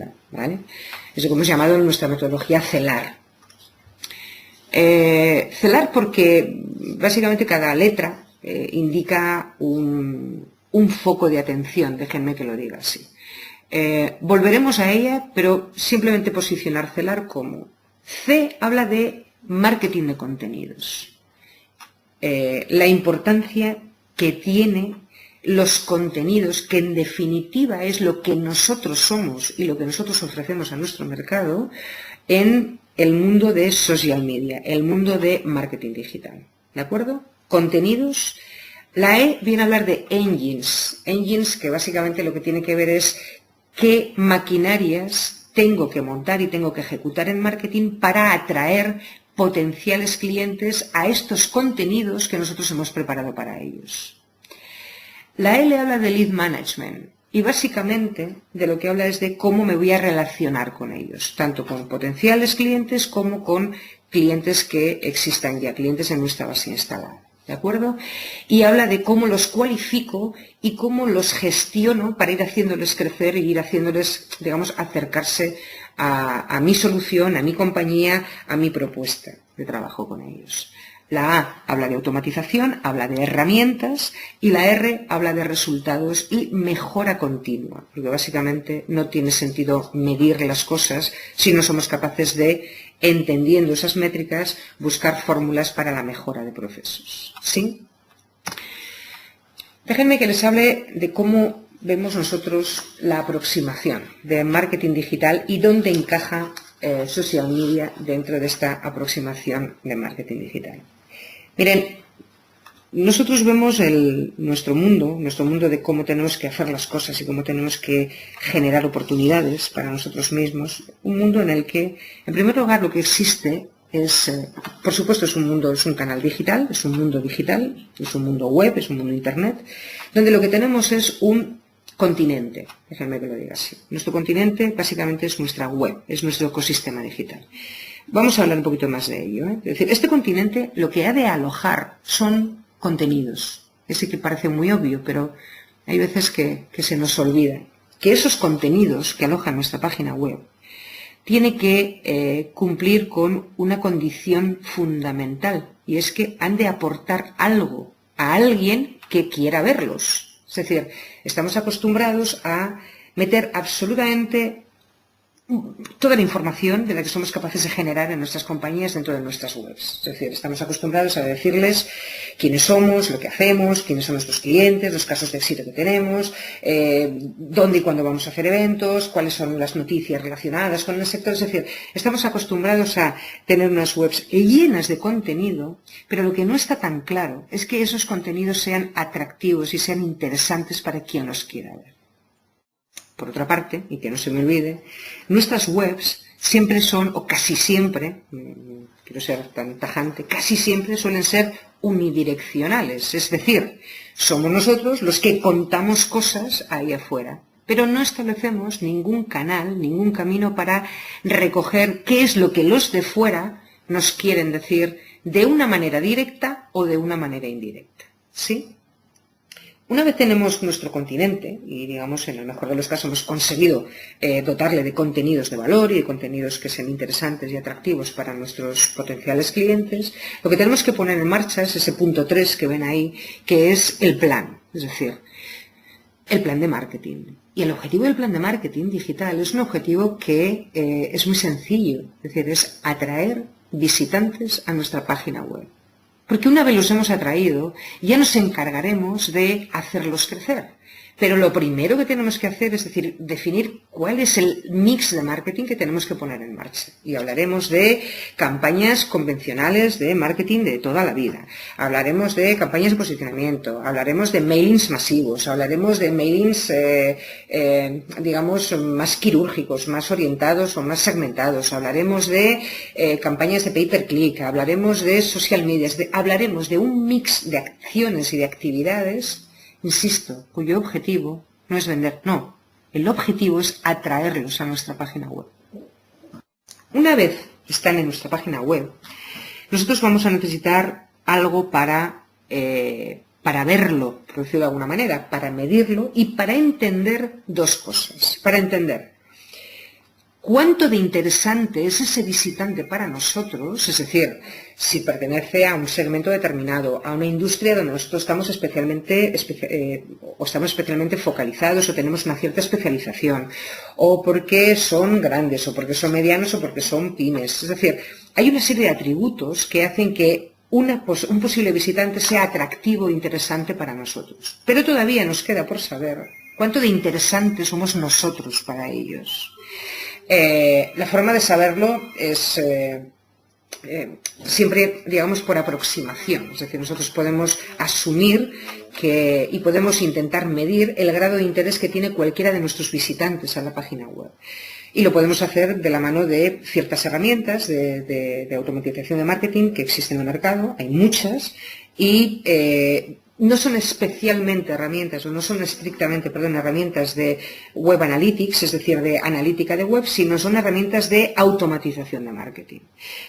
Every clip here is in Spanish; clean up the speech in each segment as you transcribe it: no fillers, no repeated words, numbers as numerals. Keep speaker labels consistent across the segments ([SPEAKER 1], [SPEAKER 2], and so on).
[SPEAKER 1] profunda, ¿vale? Es lo que hemos llamado en nuestra metodología celar. Celar porque básicamente cada letra indica un foco de atención, déjenme que lo diga así. Volveremos a ella, pero simplemente posicionar celar como C habla de marketing de contenidos. La importancia que tiene los contenidos, que en definitiva es lo que nosotros somos y lo que nosotros ofrecemos a nuestro mercado en el mundo de social media, el mundo de marketing digital. ¿De acuerdo? Contenidos. La E viene a hablar de engines. Engines que básicamente lo que tiene que ver es qué maquinarias tengo que montar y tengo que ejecutar en marketing para atraer potenciales clientes a estos contenidos que nosotros hemos preparado para ellos. La L habla de lead management y básicamente de lo que habla es de cómo me voy a relacionar con ellos, tanto con potenciales clientes como con clientes que existan ya, clientes en nuestra base instalada. ¿De acuerdo? Y habla de cómo los cualifico y cómo los gestiono para ir haciéndoles crecer e ir haciéndoles, digamos, acercarse a mi solución, a mi compañía, a mi propuesta de trabajo con ellos. La A habla de automatización, habla de herramientas y la R habla de resultados y mejora continua, porque básicamente no tiene sentido medir las cosas si no somos capaces de, entendiendo esas métricas, buscar fórmulas para la mejora de procesos. ¿Sí? Déjenme que les hable de cómo vemos nosotros la aproximación de marketing digital y dónde encaja social media dentro de esta aproximación de marketing digital. Miren, nosotros vemos nuestro mundo de cómo tenemos que hacer las cosas y cómo tenemos que generar oportunidades para nosotros mismos, un mundo en el que, en primer lugar, lo que existe es, por supuesto, es un canal digital, es un mundo digital, es un mundo web, es un mundo internet, donde lo que tenemos es un continente, déjenme que lo diga así. Nuestro continente básicamente es nuestra web, es nuestro ecosistema digital. Vamos a hablar un poquito más de ello, ¿eh? Es decir, este continente lo que ha de alojar son contenidos. Ese que parece muy obvio, pero hay veces que se nos olvida que esos contenidos que alojan nuestra página web tiene que cumplir con una condición fundamental, y es que han de aportar algo a alguien que quiera verlos. Es decir, estamos acostumbrados a meter absolutamente toda la información de la que somos capaces de generar en nuestras compañías dentro de nuestras webs. Es decir, estamos acostumbrados a decirles quiénes somos, lo que hacemos, quiénes son nuestros clientes, los casos de éxito que tenemos, dónde y cuándo vamos a hacer eventos, cuáles son las noticias relacionadas con el sector. Es decir, estamos acostumbrados a tener unas webs llenas de contenido, pero lo que no está tan claro es que esos contenidos sean atractivos y sean interesantes para quien los quiera ver. Por otra parte, y que no se me olvide, nuestras webs siempre son, o casi siempre, quiero ser tan tajante, casi siempre suelen ser unidireccionales. Es decir, somos nosotros los que contamos cosas ahí afuera, pero no establecemos ningún canal, ningún camino para recoger qué es lo que los de fuera nos quieren decir de una manera directa o de una manera indirecta. ¿Sí? Una vez tenemos nuestro continente, y digamos en el mejor de los casos hemos conseguido dotarle de contenidos de valor y de contenidos que sean interesantes y atractivos para nuestros potenciales clientes, lo que tenemos que poner en marcha es ese punto 3 que ven ahí, que es el plan, es decir, el plan de marketing. Y el objetivo del plan de marketing digital es un objetivo que es muy sencillo, es decir, es atraer visitantes a nuestra página web. Porque una vez los hemos atraído, ya nos encargaremos de hacerlos crecer. Pero lo primero que tenemos que hacer es decir, definir cuál es el mix de marketing que tenemos que poner en marcha. Y hablaremos de campañas convencionales de marketing de toda la vida. Hablaremos de campañas de posicionamiento, hablaremos de mailings masivos, hablaremos de mailings, digamos, más quirúrgicos, más orientados o más segmentados. Hablaremos de campañas de pay-per-click, hablaremos de social media, hablaremos de un mix de acciones y de actividades, insisto, cuyo objetivo no es vender, no. El objetivo es atraerlos a nuestra página web. Una vez están en nuestra página web, nosotros vamos a necesitar algo para verlo, por decirlo de alguna manera, para medirlo y para entender dos cosas. Para entender cuánto de interesante es ese visitante para nosotros, es decir, si pertenece a un segmento determinado, a una industria donde nosotros estamos especialmente focalizados o tenemos una cierta especialización, o porque son grandes, o porque son medianos, o porque son pymes. Es decir, hay una serie de atributos que hacen que un posible visitante sea atractivo e interesante para nosotros. Pero todavía nos queda por saber cuánto de interesantes somos nosotros para ellos. La forma de saberlo es siempre, digamos, por aproximación. Es decir, nosotros podemos asumir y podemos intentar medir el grado de interés que tiene cualquiera de nuestros visitantes a la página web. Y lo podemos hacer de la mano de ciertas herramientas de automatización de marketing que existen en el mercado, hay muchas, y no son especialmente herramientas, o no son estrictamente, herramientas de web analytics, es decir, de analítica de web, sino son herramientas de automatización de marketing.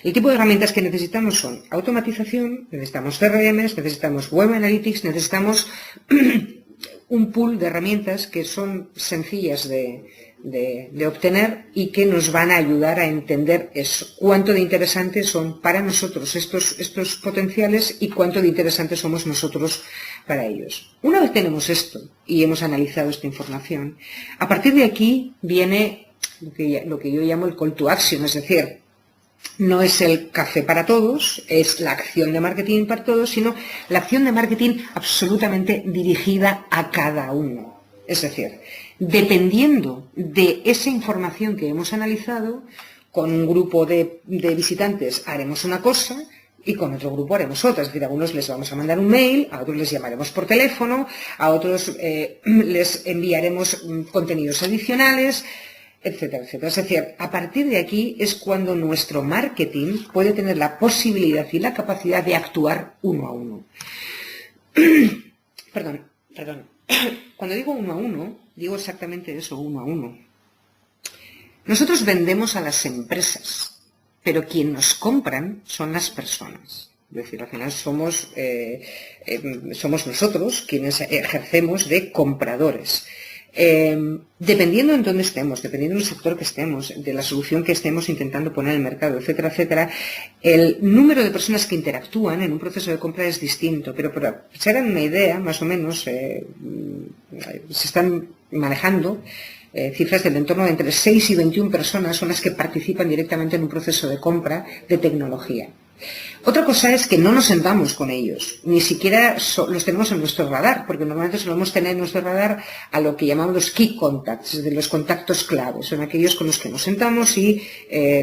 [SPEAKER 1] El tipo de herramientas que necesitamos son automatización, necesitamos CRMs, necesitamos web analytics, necesitamos un pool de herramientas que son sencillas de obtener y que nos van a ayudar a entender cuánto de interesantes son para nosotros estos potenciales y cuánto de interesantes somos nosotros para ellos. Una vez tenemos esto y hemos analizado esta información, a partir de aquí viene lo que yo llamo el call to action, es decir, no es el café para todos, es la acción de marketing para todos, sino la acción de marketing absolutamente dirigida a cada uno. Es decir, dependiendo de esa información que hemos analizado, con un grupo de visitantes haremos una cosa y con otro grupo haremos otra. Es decir, a algunos les vamos a mandar un mail, a otros les llamaremos por teléfono, a otros les enviaremos contenidos adicionales, etcétera, etcétera. Es decir, a partir de aquí es cuando nuestro marketing puede tener la posibilidad y la capacidad de actuar uno a uno. Perdón. Cuando digo uno a uno, digo exactamente eso, uno a uno. Nosotros vendemos a las empresas, pero quien nos compran son las personas. Es decir, al final somos nosotros quienes ejercemos de compradores. Dependiendo en dónde estemos, dependiendo del sector que estemos, de la solución que estemos intentando poner en el mercado, etcétera, etcétera, el número de personas que interactúan en un proceso de compra es distinto, pero para que se hagan una idea, más o menos, se están manejando cifras del entorno de entre 6 y 21 personas son las que participan directamente en un proceso de compra de tecnología. Otra cosa es que no nos sentamos con ellos, ni siquiera los tenemos en nuestro radar, porque normalmente solemos tener en nuestro radar a lo que llamamos los key contacts, es decir, los contactos claves, son aquellos con los que nos sentamos y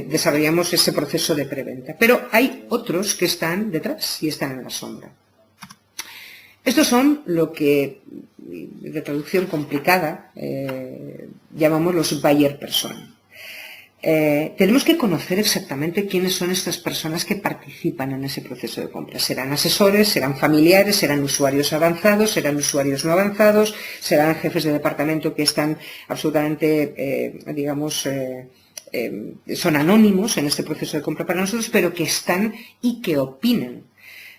[SPEAKER 1] desarrollamos ese proceso de preventa. Pero hay otros que están detrás y están en la sombra. Estos son lo que, de traducción complicada, llamamos los buyer persona. Tenemos que conocer exactamente quiénes son estas personas que participan en ese proceso de compra. Serán asesores, serán familiares, serán usuarios avanzados, serán usuarios no avanzados, serán jefes de departamento que están absolutamente, son anónimos en este proceso de compra para nosotros, pero que están y que opinan.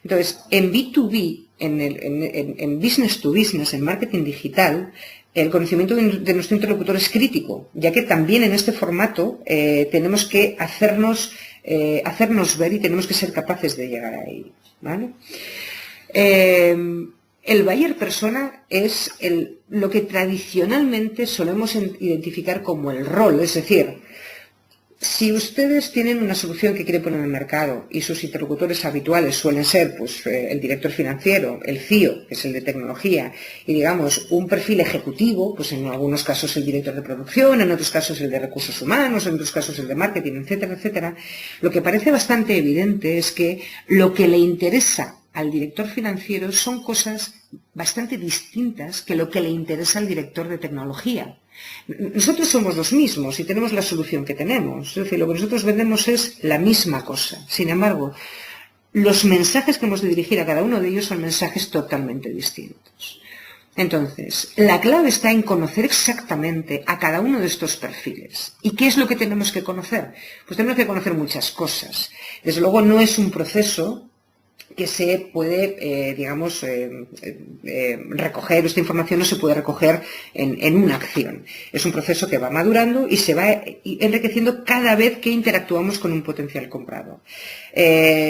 [SPEAKER 1] Entonces, en B2B, en business to business, en marketing digital, el conocimiento de nuestro interlocutor es crítico, ya que también en este formato tenemos que hacernos ver y tenemos que ser capaces de llegar a ello, ¿vale? El buyer persona es lo que tradicionalmente solemos identificar como el rol, es decir, si ustedes tienen una solución que quieren poner en el mercado y sus interlocutores habituales suelen ser el director financiero, el CIO, que es el de tecnología, y digamos un perfil ejecutivo, pues en algunos casos el director de producción, en otros casos el de recursos humanos, en otros casos el de marketing, etcétera, etcétera, lo que parece bastante evidente es que lo que le interesa al director financiero son cosas bastante distintas que lo que le interesa al director de tecnología. Nosotros somos los mismos y tenemos la solución que tenemos, es decir, lo que nosotros vendemos es la misma cosa. Sin embargo, los mensajes que hemos de dirigir a cada uno de ellos son mensajes totalmente distintos. Entonces, la clave está en conocer exactamente a cada uno de estos perfiles. ¿Y qué es lo que tenemos que conocer? Pues tenemos que conocer muchas cosas. Desde luego no es un proceso que se puede, recoger, esta información no se puede recoger en una acción. Es un proceso que va madurando y se va enriqueciendo cada vez que interactuamos con un potencial comprado.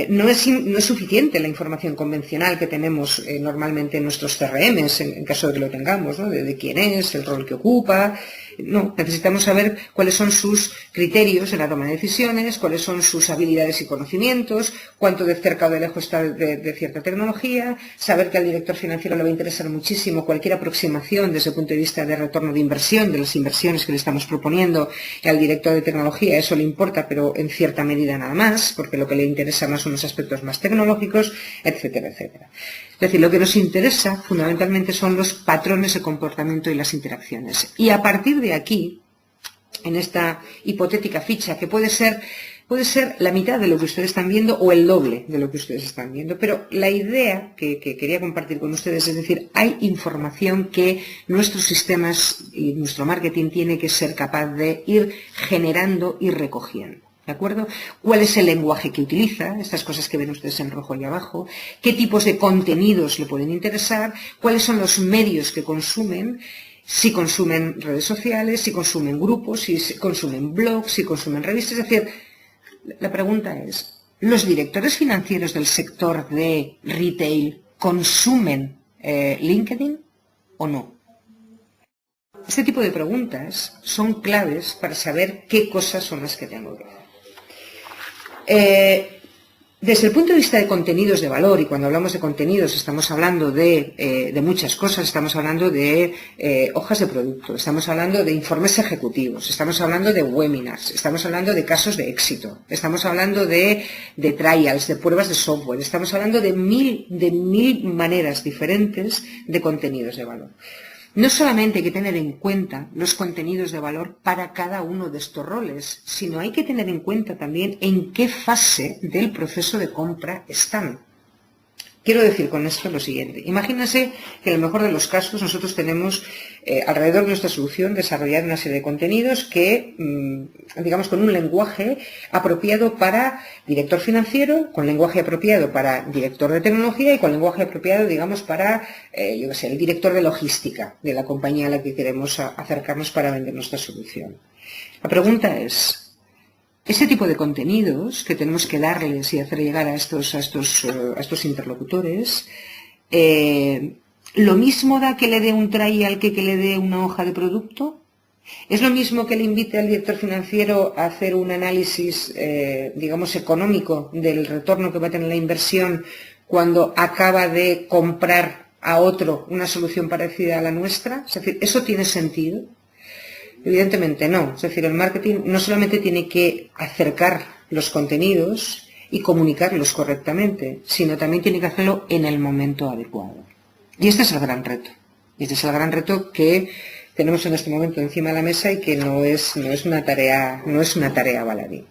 [SPEAKER 1] No es suficiente la información convencional que tenemos normalmente en nuestros CRMs, en caso de que lo tengamos, ¿no? De quién es, el rol que ocupa. No, necesitamos saber cuáles son sus criterios en la toma de decisiones, cuáles son sus habilidades y conocimientos, cuánto de cerca o de lejos está de cierta tecnología, saber que al director financiero le va a interesar muchísimo cualquier aproximación desde el punto de vista de retorno de inversión, de las inversiones que le estamos proponiendo, y al director de tecnología eso le importa, pero en cierta medida nada más, porque lo que le interesa más son los aspectos más tecnológicos, etcétera, etcétera. Es decir, lo que nos interesa fundamentalmente son los patrones de comportamiento y las interacciones. Y a partir de aquí, en esta hipotética ficha, que puede ser la mitad de lo que ustedes están viendo o el doble de lo que ustedes están viendo, pero la idea que quería compartir con ustedes es decir, hay información que nuestros sistemas y nuestro marketing tiene que ser capaz de ir generando y recogiendo. ¿De acuerdo? ¿Cuál es el lenguaje que utiliza? Estas cosas que ven ustedes en rojo ahí abajo. ¿Qué tipos de contenidos le pueden interesar? ¿Cuáles son los medios que consumen? Si consumen redes sociales, si consumen grupos, si consumen blogs, si consumen revistas. Es decir, la pregunta es, ¿los directores financieros del sector de retail consumen LinkedIn o no? Este tipo de preguntas son claves para saber qué cosas son las que tengo que hacer. Desde el punto de vista de contenidos de valor, y cuando hablamos de contenidos estamos hablando de muchas cosas, estamos hablando de hojas de producto, estamos hablando de informes ejecutivos, estamos hablando de webinars, estamos hablando de casos de éxito, estamos hablando de trials, de pruebas de software, estamos hablando de mil maneras diferentes de contenidos de valor. No solamente hay que tener en cuenta los contenidos de valor para cada uno de estos roles, sino hay que tener en cuenta también en qué fase del proceso de compra están. Quiero decir con esto lo siguiente. Imagínense que en el mejor de los casos nosotros tenemos alrededor de nuestra solución desarrollar una serie de contenidos que, digamos, con un lenguaje apropiado para director financiero, con lenguaje apropiado para director de tecnología y con lenguaje apropiado, digamos, para, el director de logística de la compañía a la que queremos acercarnos para vender nuestra solución. La pregunta es, ese tipo de contenidos que tenemos que darles y hacer llegar a estos interlocutores, ¿lo mismo da que le dé un trial que le dé una hoja de producto? ¿Es lo mismo que le invite al director financiero a hacer un análisis, digamos, económico del retorno que va a tener la inversión cuando acaba de comprar a otro una solución parecida a la nuestra? Es decir, ¿eso tiene sentido? Evidentemente no. Es decir, el marketing no solamente tiene que acercar los contenidos y comunicarlos correctamente, sino también tiene que hacerlo en el momento adecuado. Y este es el gran reto. Y este es el gran reto que tenemos en este momento encima de la mesa y que no es una tarea baladí.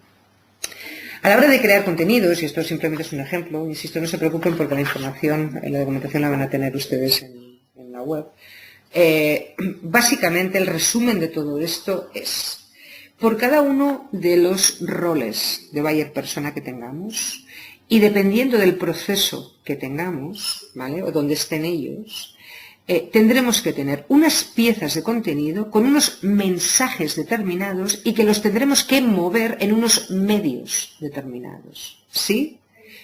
[SPEAKER 1] A la hora de crear contenidos, y esto simplemente es un ejemplo, insisto, no se preocupen porque la información, la documentación la van a tener ustedes en la web. Básicamente el resumen de todo esto es, por cada uno de los roles de buyer persona que tengamos y dependiendo del proceso que tengamos, ¿vale? O donde estén ellos, tendremos que tener unas piezas de contenido con unos mensajes determinados y que los tendremos que mover en unos medios determinados, ¿sí?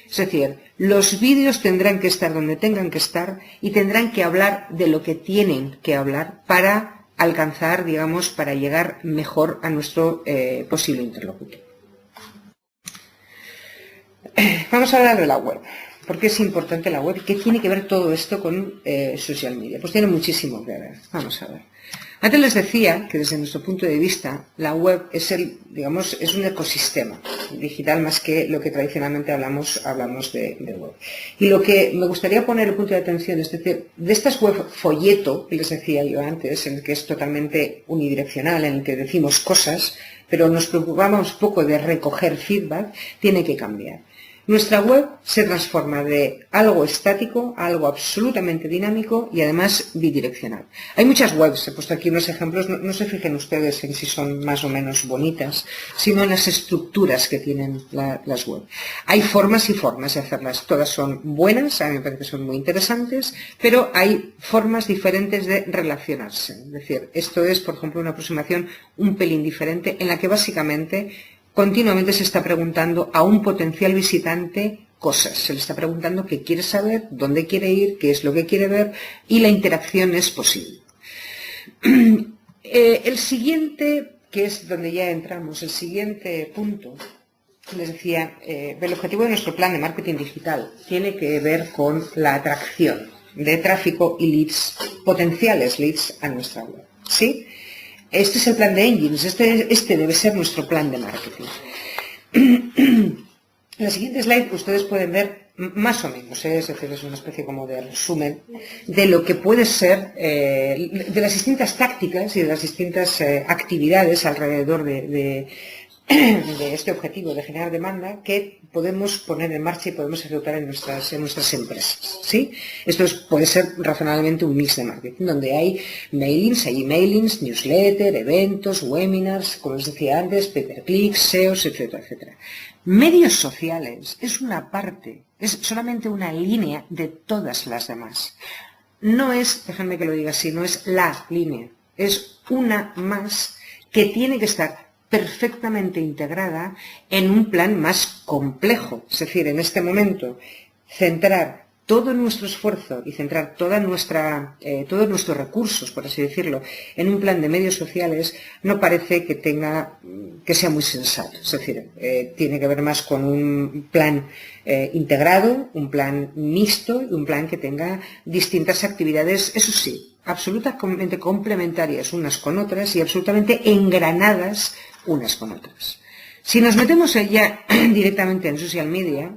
[SPEAKER 1] Es decir, los vídeos tendrán que estar donde tengan que estar y tendrán que hablar de lo que tienen que hablar para alcanzar, digamos, para llegar mejor a nuestro posible interlocutor. Vamos a hablar de la web. ¿Por qué es importante la web? ¿Qué tiene que ver todo esto con social media? Pues tiene muchísimo que ver. Vamos a ver. Antes les decía que desde nuestro punto de vista la web es un ecosistema digital más que lo que tradicionalmente hablamos de web. Y lo que me gustaría poner el punto de atención es decir, de estas web folleto que les decía yo antes, en el que es totalmente unidireccional, en el que decimos cosas, pero nos preocupamos poco de recoger feedback, tiene que cambiar. Nuestra web se transforma de algo estático a algo absolutamente dinámico y además bidireccional. Hay muchas webs, he puesto aquí unos ejemplos, no se fijen ustedes en si son más o menos bonitas, sino en las estructuras que tienen las webs. Hay formas y formas de hacerlas, todas son buenas, a mí me parece que son muy interesantes, pero hay formas diferentes de relacionarse. Es decir, esto es, por ejemplo, una aproximación un pelín diferente en la que básicamente continuamente se está preguntando a un potencial visitante cosas. Se le está preguntando qué quiere saber, dónde quiere ir, qué es lo que quiere ver y la interacción es posible. El siguiente, que es donde ya entramos, el siguiente punto, les decía, el objetivo de nuestro plan de marketing digital tiene que ver con la atracción de tráfico y leads, potenciales leads a nuestra web. ¿Sí? Este es el plan de Engines, este debe ser nuestro plan de marketing. En la siguiente slide ustedes pueden ver más o menos, es decir, es una especie como de resumen de lo que puede ser, de las distintas tácticas y de las distintas actividades alrededor de este objetivo de generar demanda que podemos poner en marcha y podemos ejecutar en nuestras empresas, ¿sí? Esto puede ser razonablemente un mix de marketing, donde hay mailings, hay emailings, newsletter, eventos, webinars, como les decía antes, pay-per-click, SEOs, etcétera, etcétera. Medios sociales es una parte, es solamente una línea de todas las demás. No es, déjenme que lo diga así, no es la línea, es una más que tiene que estar perfectamente integrada en un plan más complejo. Es decir, en este momento, centrar todo nuestro esfuerzo y centrar todos nuestros recursos, por así decirlo, en un plan de medios sociales no parece que sea muy sensato. Es decir, tiene que ver más con un plan integrado, un plan mixto y un plan que tenga distintas actividades, eso sí, absolutamente complementarias unas con otras y absolutamente engranadas unas con otras. Si nos metemos ya directamente en social media,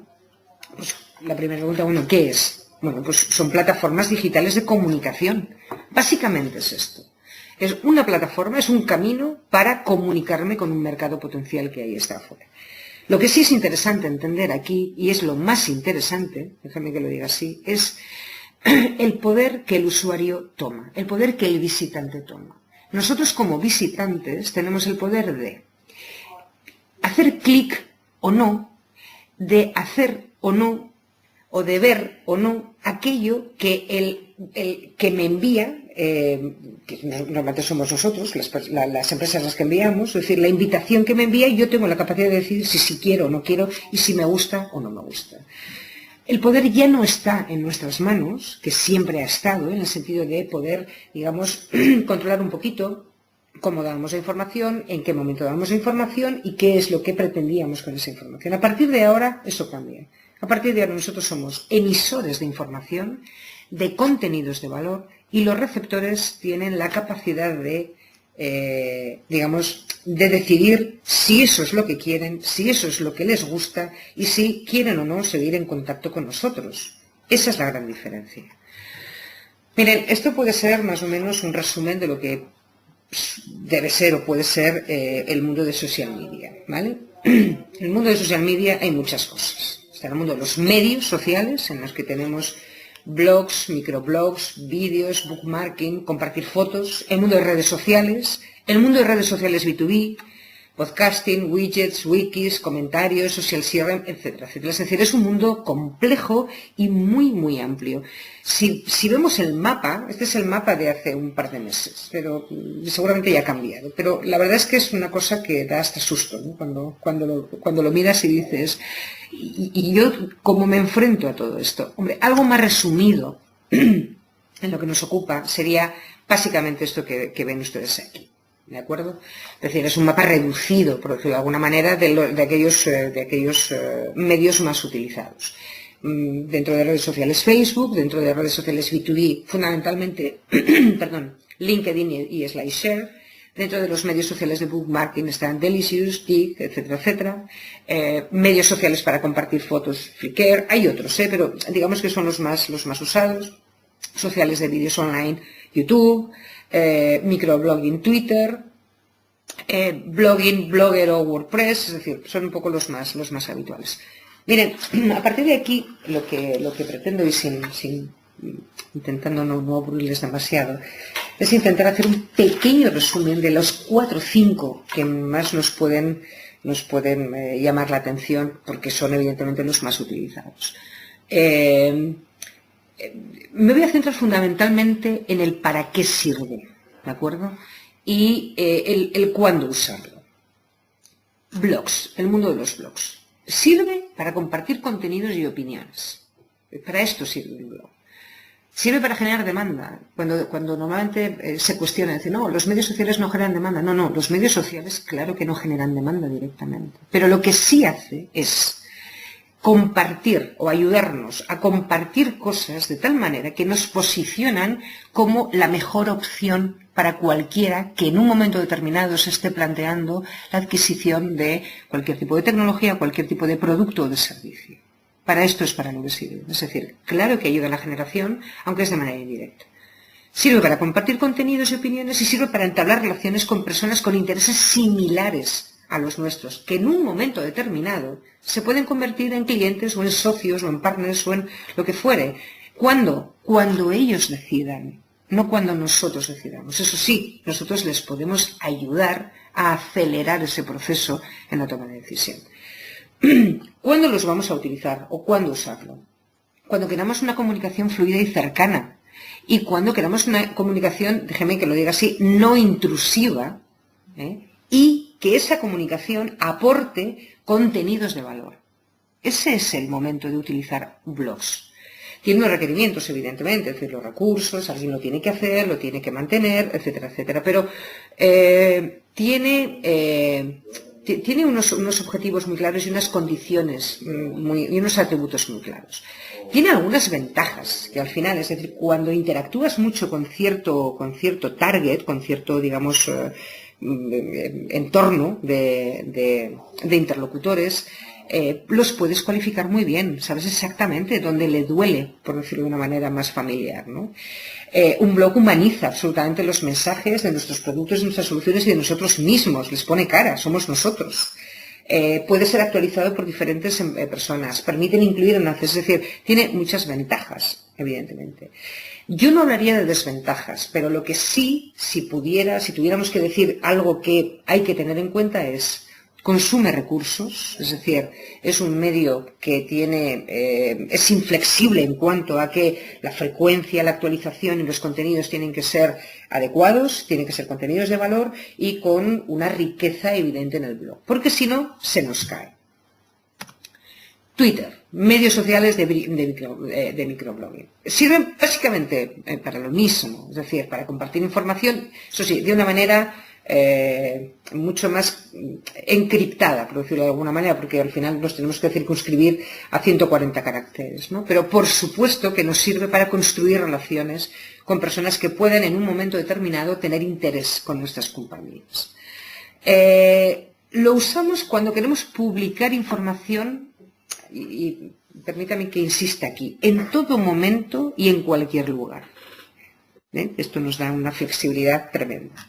[SPEAKER 1] pues la primera pregunta, bueno, ¿qué es? Bueno, pues son plataformas digitales de comunicación. Básicamente es esto. Es una plataforma, es un camino para comunicarme con un mercado potencial que ahí está afuera. Lo que sí es interesante entender aquí, y es lo más interesante, déjame que lo diga así, es el poder que el usuario toma, el poder que el visitante toma. Nosotros como visitantes tenemos el poder de hacer clic o no, de hacer o no, o de ver o no aquello que el que me envía, que normalmente somos nosotros, las empresas las que enviamos, es decir, la invitación que me envía y yo tengo la capacidad de decidir si quiero o no quiero y si me gusta o no me gusta. El poder ya no está en nuestras manos, que siempre ha estado, en el sentido de poder, digamos, controlar un poquito cómo damos la información, en qué momento damos la información y qué es lo que pretendíamos con esa información. A partir de ahora, eso cambia. A partir de ahora nosotros somos emisores de información, de contenidos de valor y los receptores tienen la capacidad de, digamos, de decidir si eso es lo que quieren, si eso es lo que les gusta y si quieren o no seguir en contacto con nosotros. Esa es la gran diferencia. Miren, esto puede ser más o menos un resumen de lo que debe ser o puede ser el mundo de social media, ¿vale? En el mundo de social media hay muchas cosas. Está el mundo de los medios sociales, en los que tenemos blogs, microblogs, vídeos, bookmarking, compartir fotos, el mundo de redes sociales, el mundo de redes sociales B2B, podcasting, widgets, wikis, comentarios, social CRM, etcétera, etcétera. Es decir, es un mundo complejo y muy, muy amplio. Si vemos el mapa, este es el mapa de hace un par de meses, pero seguramente ya ha cambiado. Pero la verdad es que es una cosa que da hasta susto, ¿no? Cuando lo miras y dices, y yo cómo me enfrento a todo esto. Hombre, algo más resumido en lo que nos ocupa sería básicamente esto que ven ustedes aquí. ¿De acuerdo? Es decir, es un mapa reducido, por decirlo de alguna manera, de aquellos medios más utilizados. Dentro de redes sociales Facebook, dentro de redes sociales B2B, fundamentalmente, perdón, LinkedIn y SlideShare. Dentro de los medios sociales de bookmarking están Delicious, Dig, etcétera, etcétera. Medios sociales para compartir fotos, Flickr. Hay otros, pero digamos que son los más usados. Sociales de vídeos online, YouTube. Microblogging Twitter, blogging, Blogger o WordPress, es decir, son un poco los más habituales. Miren, a partir de aquí, lo que pretendo, y intentando no aburrirles demasiado, es intentar hacer un pequeño resumen de los 4 o 5 que más nos pueden llamar la atención, porque son evidentemente los más utilizados. Me voy a centrar fundamentalmente en el para qué sirve, ¿de acuerdo? Y el cuándo usarlo. Blogs, el mundo de los blogs. Sirve para compartir contenidos y opiniones. Para esto sirve el blog. Sirve para generar demanda. Cuando normalmente se cuestiona, dice, no, los medios sociales no generan demanda. No, los medios sociales claro que no generan demanda directamente. Pero lo que sí hace es compartir o ayudarnos a compartir cosas de tal manera que nos posicionan como la mejor opción para cualquiera que en un momento determinado se esté planteando la adquisición de cualquier tipo de tecnología, cualquier tipo de producto o de servicio. Para esto es para lo que sirve. Es decir, claro que ayuda a la generación, aunque es de manera indirecta. Sirve para compartir contenidos y opiniones y sirve para entablar relaciones con personas con intereses similares a los nuestros, que en un momento determinado se pueden convertir en clientes o en socios o en partners o en lo que fuere. ¿Cuándo? Cuando ellos decidan, no cuando nosotros decidamos. Eso sí, nosotros les podemos ayudar a acelerar ese proceso en la toma de decisión. ¿Cuándo los vamos a utilizar o cuándo usarlo? Cuando queramos una comunicación fluida y cercana y cuando queramos una comunicación, déjeme que lo diga así, no intrusiva, y que esa comunicación aporte contenidos de valor. Ese es el momento de utilizar blogs. Tiene unos requerimientos, evidentemente, es decir, los recursos, alguien lo tiene que hacer, lo tiene que mantener, etcétera, etcétera, pero tiene unos objetivos muy claros y unas condiciones y unos atributos muy claros. Tiene algunas ventajas, que al final, es decir, cuando interactúas mucho con cierto target, con cierto, digamos, entorno de interlocutores, los puedes cualificar muy bien, sabes exactamente dónde le duele, por decirlo de una manera más familiar, ¿no? Un blog humaniza absolutamente los mensajes de nuestros productos, de nuestras soluciones y de nosotros mismos, les pone cara, somos nosotros. Puede ser actualizado por diferentes personas, permiten incluir enlaces, es decir, tiene muchas ventajas, evidentemente. Yo no hablaría de desventajas, pero lo que sí, si tuviéramos que decir algo que hay que tener en cuenta es, consume recursos, es decir, es un medio que es inflexible en cuanto a que la frecuencia, la actualización y los contenidos tienen que ser adecuados, tienen que ser contenidos de valor y con una riqueza evidente en el blog, porque si no, se nos cae. Twitter, medios sociales de microblogging. Sirven básicamente para lo mismo, es decir, para compartir información, eso sí, de una manera mucho más encriptada, por decirlo de alguna manera, porque al final nos tenemos que circunscribir a 140 caracteres, ¿no? Pero por supuesto que nos sirve para construir relaciones con personas que pueden en un momento determinado tener interés con nuestras compañías. Lo usamos cuando queremos publicar información, y permítame que insista aquí, en todo momento y en cualquier lugar. Esto nos da una flexibilidad tremenda.